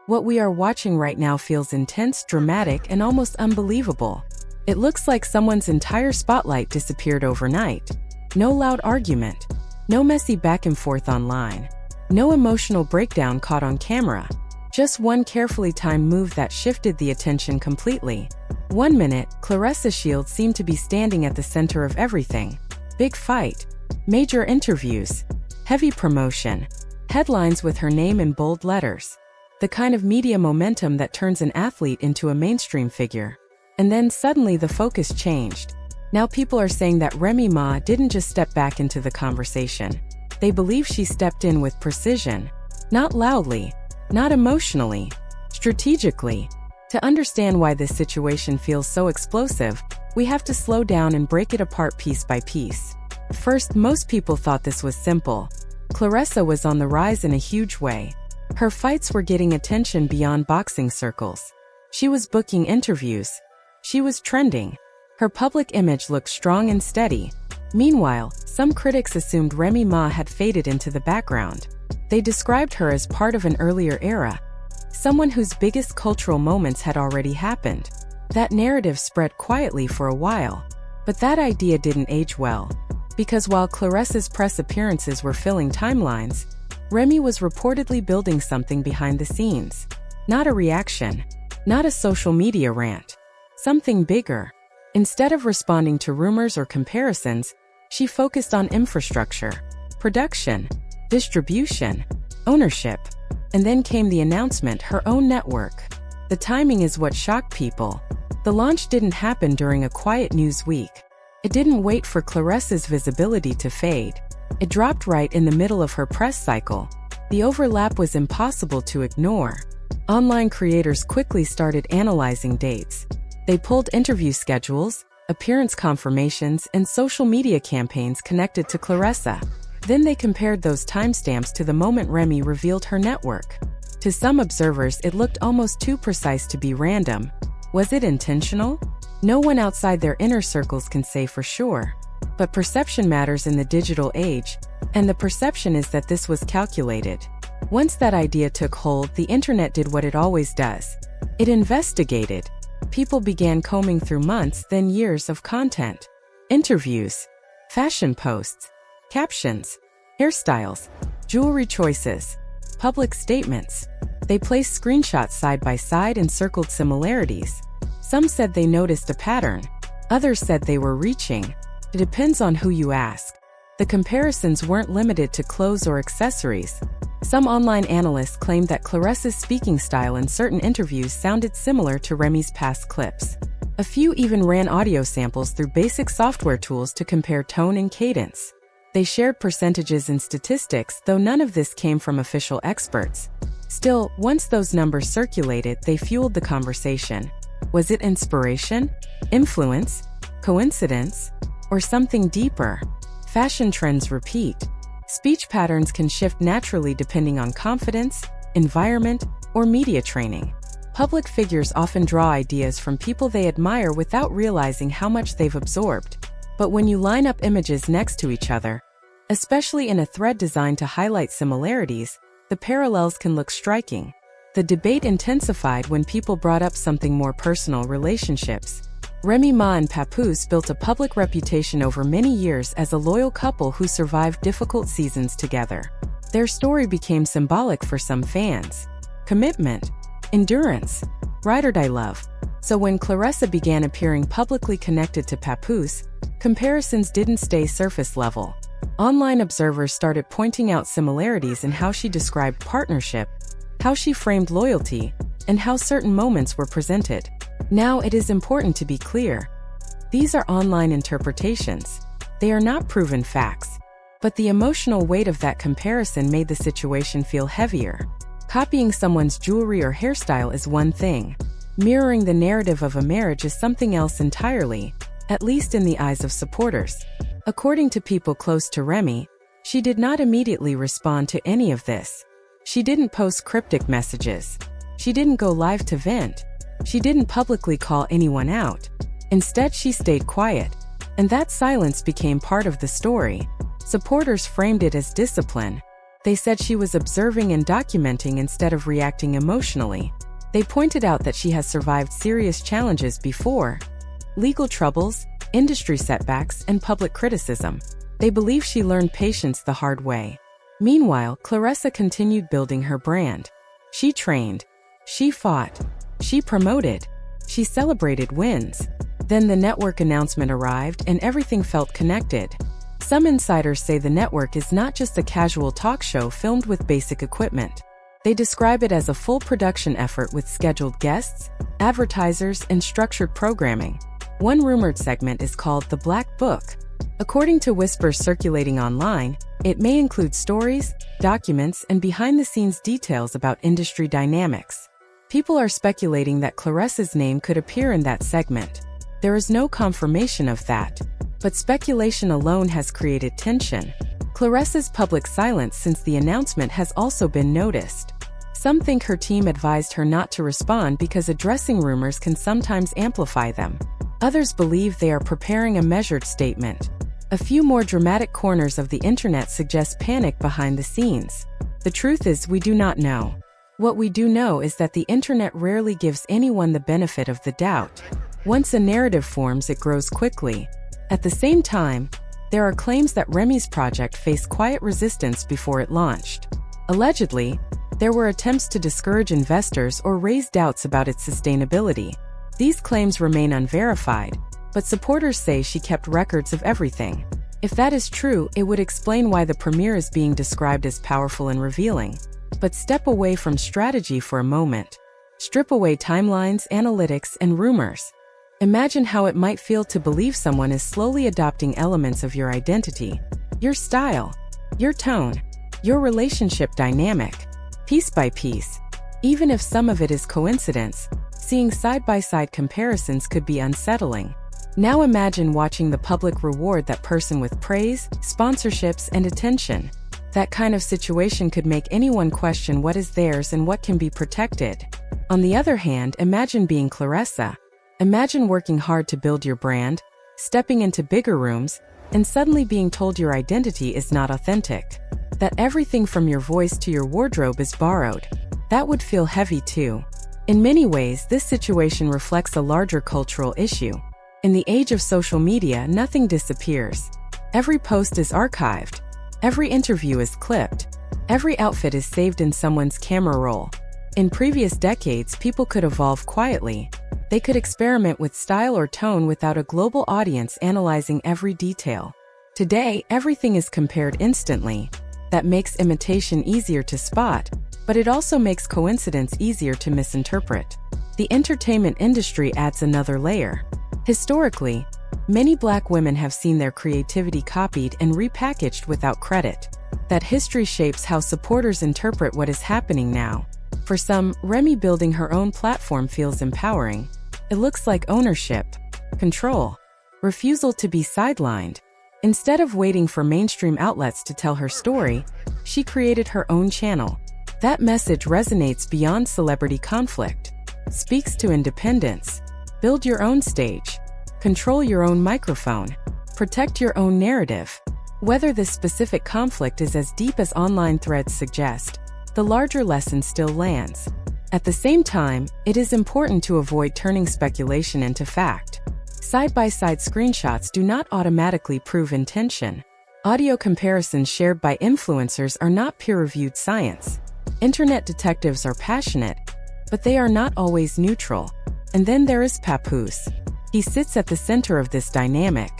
What we are watching right now feels intense, dramatic, and almost unbelievable. It looks like someone's entire spotlight disappeared overnight. No loud argument. No messy back and forth online. No emotional breakdown caught on camera. Just one carefully timed move that shifted the attention completely. 1 minute, Claressa Shields seemed to be standing at the center of everything. Big fight. Major interviews. Heavy promotion. Headlines with her name in bold letters. The kind of media momentum that turns an athlete into a mainstream figure. And then suddenly the focus changed. Now people are saying that Remy Ma didn't just step back into the conversation. They believe she stepped in with precision. Not loudly. Not emotionally. Strategically. To understand why this situation feels so explosive, we have to slow down and break it apart piece by piece. First, most people thought this was simple. Claressa was on the rise in a huge way. Her fights were getting attention beyond boxing circles. She was booking interviews. She was trending. Her public image looked strong and steady. Meanwhile, some critics assumed Remy Ma had faded into the background. They described her as part of an earlier era, someone whose biggest cultural moments had already happened. That narrative spread quietly for a while. But that idea didn't age well. Because while Claressa's press appearances were filling timelines, Remy was reportedly building something behind the scenes. Not a reaction. Not a social media rant. Something bigger. Instead of responding to rumors or comparisons, she focused on infrastructure, production, distribution, ownership. And then came the announcement, her own network. The timing is what shocked people. The launch didn't happen during a quiet news week. It didn't wait for Claressa's visibility to fade. It dropped right in the middle of her press cycle. The overlap was impossible to ignore. Online creators quickly started analyzing dates. They pulled interview schedules, appearance confirmations, and social media campaigns connected to Claressa. Then they compared those timestamps to the moment Remy revealed her network. To some observers, it looked almost too precise to be random. Was it intentional? No one outside their inner circles can say for sure. But perception matters in the digital age, and the perception is that this was calculated. Once that idea took hold, the internet did what it always does. It investigated. People began combing through months, then years of content. Interviews, fashion posts, captions, hairstyles, jewelry choices, public statements. They placed screenshots side by side and circled similarities. Some said they noticed a pattern. Others said they were reaching. It depends on who you ask. The comparisons weren't limited to clothes or accessories. Some online analysts claimed that Claressa's speaking style in certain interviews sounded similar to Remy's past clips. A few even ran audio samples through basic software tools to compare tone and cadence. They shared percentages and statistics, though none of this came from official experts. Still, once those numbers circulated, they fueled the conversation. Was it inspiration? Influence? Coincidence? Or something deeper? Fashion trends repeat. Speech patterns can shift naturally depending on confidence, environment, or media training. Public figures often draw ideas from people they admire without realizing how much they've absorbed. But when you line up images next to each other, especially in a thread designed to highlight similarities, the parallels can look striking. The debate intensified when people brought up something more personal: relationships. Remy Ma and Papoose built a public reputation over many years as a loyal couple who survived difficult seasons together. Their story became symbolic for some fans. Commitment, endurance, ride-or-die love. So when Claressa began appearing publicly connected to Papoose, comparisons didn't stay surface level. Online observers started pointing out similarities in how she described partnership, how she framed loyalty, and how certain moments were presented. Now, it is important to be clear. These are online interpretations. They are not proven facts. But the emotional weight of that comparison made the situation feel heavier. Copying someone's jewelry or hairstyle is one thing. Mirroring the narrative of a marriage is something else entirely, at least in the eyes of supporters. According to people close to Remy, she did not immediately respond to any of this. She didn't post cryptic messages. She didn't go live to vent. She didn't publicly call anyone out. Instead, she stayed quiet. And that silence became part of the story. Supporters framed it as discipline. They said she was observing and documenting instead of reacting emotionally. They pointed out that she has survived serious challenges before: legal troubles, industry setbacks, and public criticism. They believe she learned patience the hard way. Meanwhile, Claressa continued building her brand. She trained. She fought. She promoted. She celebrated wins. Then the network announcement arrived and everything felt connected. Some insiders say the network is not just a casual talk show filmed with basic equipment. They describe it as a full production effort with scheduled guests, advertisers, and structured programming. One rumored segment is called The Black Book. According to whispers circulating online, it may include stories, documents, and behind-the-scenes details about industry dynamics. People are speculating that Claressa's name could appear in that segment. There is no confirmation of that, but speculation alone has created tension. Claressa's public silence since the announcement has also been noticed. Some think her team advised her not to respond because addressing rumors can sometimes amplify them. Others believe they are preparing a measured statement. A few more dramatic corners of the internet suggest panic behind the scenes. The truth is, we do not know. What we do know is that the internet rarely gives anyone the benefit of the doubt. Once a narrative forms, it grows quickly. At the same time, there are claims that Remy's project faced quiet resistance before it launched. Allegedly, there were attempts to discourage investors or raise doubts about its sustainability. These claims remain unverified, but supporters say she kept records of everything. If that is true, it would explain why the premiere is being described as powerful and revealing. But step away from strategy for a moment. Strip away timelines, analytics, and rumors. Imagine how it might feel to believe someone is slowly adopting elements of your identity, your style, your tone, your relationship dynamic, piece by piece. Even if some of it is coincidence, seeing side-by-side comparisons could be unsettling. Now imagine watching the public reward that person with praise, sponsorships, and attention. That kind of situation could make anyone question what is theirs and what can be protected. On the other hand, imagine being Claressa. Imagine working hard to build your brand, stepping into bigger rooms, and suddenly being told your identity is not authentic. That everything from your voice to your wardrobe is borrowed. That would feel heavy too. In many ways, this situation reflects a larger cultural issue. In the age of social media, nothing disappears. Every post is archived. Every interview is clipped. Every outfit is saved in someone's camera roll. In previous decades, people could evolve quietly. They could experiment with style or tone without a global audience analyzing every detail. Today, everything is compared instantly. That makes imitation easier to spot, but it also makes coincidence easier to misinterpret. The entertainment industry adds another layer. Historically, many Black women have seen their creativity copied and repackaged without credit. That history shapes how supporters interpret what is happening now. For some, Remy building her own platform feels empowering. It looks like ownership, control, refusal to be sidelined. Instead of waiting for mainstream outlets to tell her story, she created her own channel. That message resonates beyond celebrity conflict. Speaks to independence. Build your own stage. Control your own microphone. Protect your own narrative. Whether this specific conflict is as deep as online threads suggest, the larger lesson still lands. At the same time, it is important to avoid turning speculation into fact. Side-by-side screenshots do not automatically prove intention. Audio comparisons shared by influencers are not peer-reviewed science. Internet detectives are passionate, but they are not always neutral. And then there is Papoose. He sits at the center of this dynamic.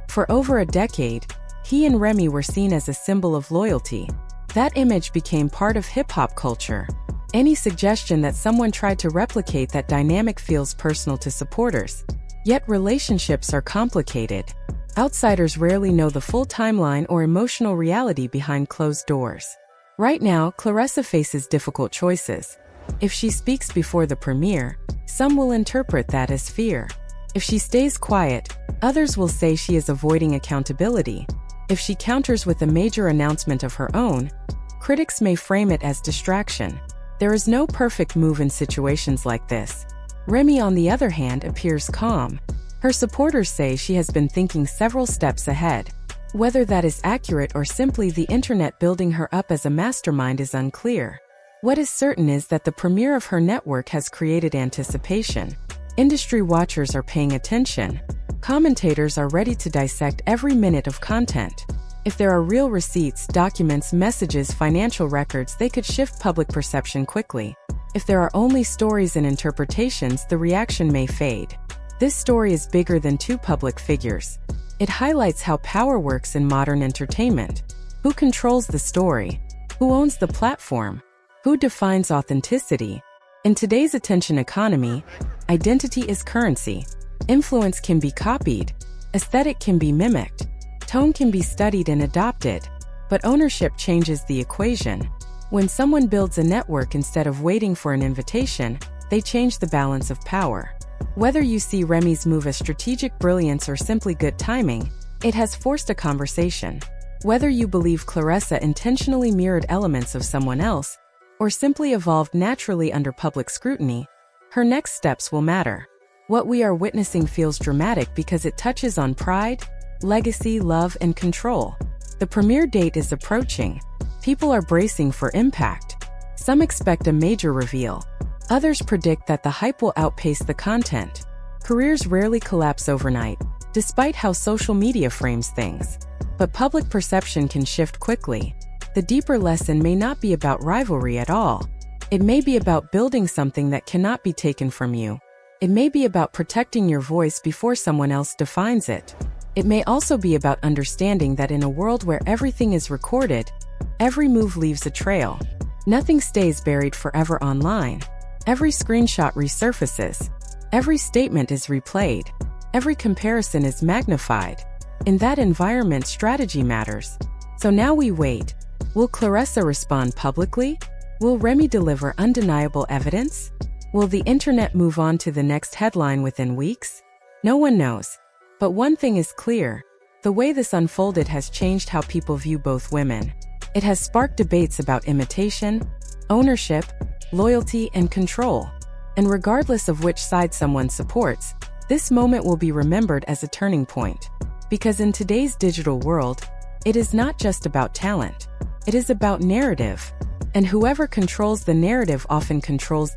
For over a decade, he and Remy were seen as a symbol of loyalty. That image became part of hip-hop culture. Any suggestion that someone tried to replicate that dynamic feels personal to supporters. Yet relationships are complicated. Outsiders rarely know the full timeline or emotional reality behind closed doors. Right now, Claressa faces difficult choices. If she speaks before the premiere, some will interpret that as fear. If she stays quiet, others will say she is avoiding accountability. If she counters with a major announcement of her own, critics may frame it as distraction. There is no perfect move in situations like this. Remy, on the other hand, appears calm. Her supporters say she has been thinking several steps ahead. Whether that is accurate or simply the internet building her up as a mastermind is unclear. What is certain is that the premiere of her network has created anticipation. Industry watchers are paying attention. Commentators are ready to dissect every minute of content. If there are real receipts, documents, messages, financial records, they could shift public perception quickly. If there are only stories and interpretations, the reaction may fade. This story is bigger than two public figures. It highlights how power works in modern entertainment. Who controls the story? Who owns the platform? Who defines authenticity? In today's attention economy, identity is currency. Influence can be copied. Aesthetic can be mimicked. Tone can be studied and adopted. But ownership changes the equation. When someone builds a network instead of waiting for an invitation, they change the balance of power. Whether you see Remy's move as strategic brilliance or simply good timing, it has forced a conversation. Whether you believe Claressa intentionally mirrored elements of someone else, or simply evolved naturally under public scrutiny, her next steps will matter. What we are witnessing feels dramatic because it touches on pride, legacy, love, and control. The premiere date is approaching. People are bracing for impact. Some expect a major reveal. Others predict that the hype will outpace the content. Careers rarely collapse overnight, despite how social media frames things. But public perception can shift quickly. The deeper lesson may not be about rivalry at all. It may be about building something that cannot be taken from you. It may be about protecting your voice before someone else defines it. It may also be about understanding that in a world where everything is recorded, every move leaves a trail. Nothing stays buried forever online. Every screenshot resurfaces. Every statement is replayed. Every comparison is magnified. In that environment, strategy matters. So now we wait. Will Claressa respond publicly? Will Remy deliver undeniable evidence? Will the internet move on to the next headline within weeks? No one knows. But one thing is clear. The way this unfolded has changed how people view both women. It has sparked debates about imitation, ownership, loyalty, and control. And regardless of which side someone supports, this moment will be remembered as a turning point. Because in today's digital world, it is not just about talent. It is about narrative. And whoever controls the narrative often controls